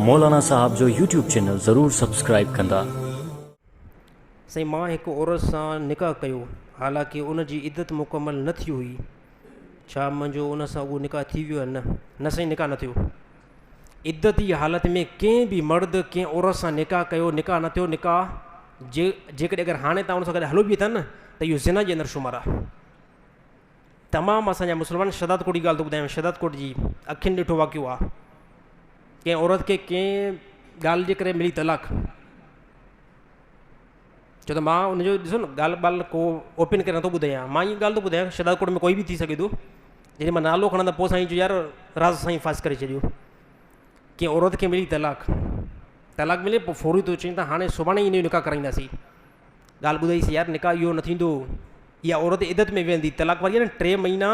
मौलाना साहब जो YouTube channel ज़रूर subscribe कंदा। सही मां एक औरत से निकाह कयो, हालांकि उन जी इद्दत मुकम्मल न थी हुई, छा मुंहिंजो उन सां उहो निकाह थी वियो न? न साईं, निकाह न थियो। इद्दत जी हालत में कंहिं बि मर्द कंहिं औरत सां निकाह कयो, निकाह न थियो, निकाह जेकॾहिं अगरि हाणे तव्हां उन सां गॾु हलो बि था न त इहो ज़िना जे अंदरि शुमार आहे। तमामु असांजा मुस्लमान शदात कोट जी ॻाल्हि थो ॿुधायां, शदात कोट जी अखियुनि ॾिठो वाक़ियो आहे। कंहिं औरत खे कंहिं ॻाल्हि जे करे मिली तलाक, छो त मां उनजो ॾिसो न ॻाल्हि ॿाल्हि को ओपन करे नथो ॿुधायां, मां इहा ॻाल्हि थो ॿुधायां, शदात कोट में कोई बि थी सघे थो। जॾहिं मां नालो खणंदा पोइ साईं जो यार राज़ साईं फास करे छॾियो। कंहिं औरत खे मिली तलाक, तलाक मिले पोइ फौरी थो चई त हाणे सुभाणे ई इनजो निकाह कराईंदासीं। ॻाल्हि ॿुधाईसीं यार निकाह इहो न थींदो, इहा औरत इद्दत में वेंदी, तलाक वारी आहे न, 3 महीना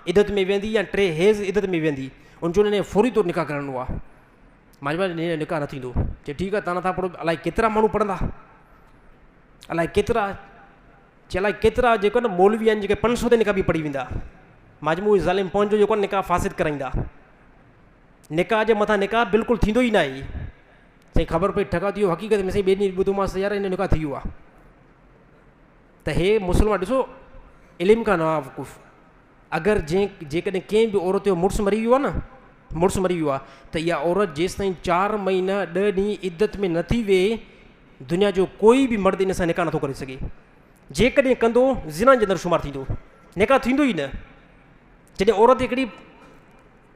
इद्दत में वेंदी या 3 हेज़ इद्दत में वेंदी, उनजो हिन फौरी तौरु निकाह करिणो आहे। मां चयो निकाह न थींदो। चए ठीकु आहे, तव्हां नथा पढ़ो, अलाए केतिरा माण्हू पढ़ंदा, अलाए केतिरा, चए अलाए केतिरा जेको न मौलवी आहिनि जेके 500 ते निकाह बि पढ़ी वेंदा। मां चयो उहे ज़ालिम पंहिंजो जेको निकाह फासिद कराईंदा, निकाह जे मथां निकाह बिल्कुलु थींदो ई न आहे। साईं ख़बर पई ठका थी वियो, हक़ीक़त में साईं ॿिए ॾींहुं ॿुधोमांसि यार हिन निकाह थी वियो आहे। त हे मुस्लमान ॾिसो इल्मु कान आहे वाक़ुफ़। अगरि जेकॾहिं कंहिं बि औरत जो मुड़ुसु मरी वियो आहे न, मुड़ुसु मरी वियो आहे त इहा औरत जेसिताईं 4 महीना 10 ॾींहं इद्दत में नथी वेहे, दुनिया जो कोई बि मर्द इन सां निकाह नथो करे सघे। जेकॾहिं कंदो ज़िना जे अंदरि शुमार थींदो, निकाह थींदो ई न। जॾहिं औरत हिकिड़ी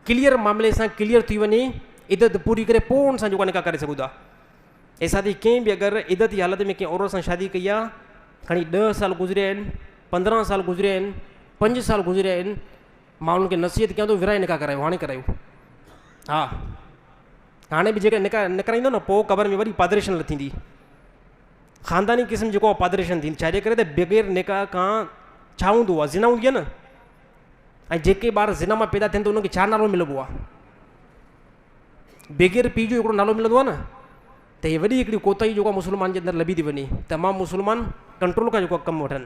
क्लियर मामले सां क्लियर थी वञे, इद्दत पूरी करे पोइ हुन सां जेको निकाह करे सघूं था। ऐसा थी कंहिं बि अगरि इद्दत जी हालत में कंहिं औरत सां शादी कई आहे, खणी 10 साल गुज़रिया आहिनि, 15 साल गुज़रिया आहिनि, 5 साल गुज़रिया आहिनि, मां उन्हनि खे नसीहत कयां थो विराए निकाह करायो, हाणे करायो। हा, हाणे बि जेके निकाह न कराईंदो न पोइ क़बर में वरी पादरेशन न थींदी, ख़ानदानी क़िस्म जेको आहे पादरेशन थींदी। छाजे करे त बग़ैर निकाह खां छा हूंदो आहे, ज़िना हूंदी आहे न। ऐं जेके ॿार ज़िना मां पैदा थियनि त उनखे छा नालो मिलंदो आहे, बग़ैर पीउ जो हिकिड़ो नालो मिलंदो आहे न। त हीअ वॾी हिकिड़ी कोताही जेको आहे मुस्लमान जे अंदरि लभी थी वञे। तमामु मुस्लमान कंट्रोल खां जेको कमु वठनि।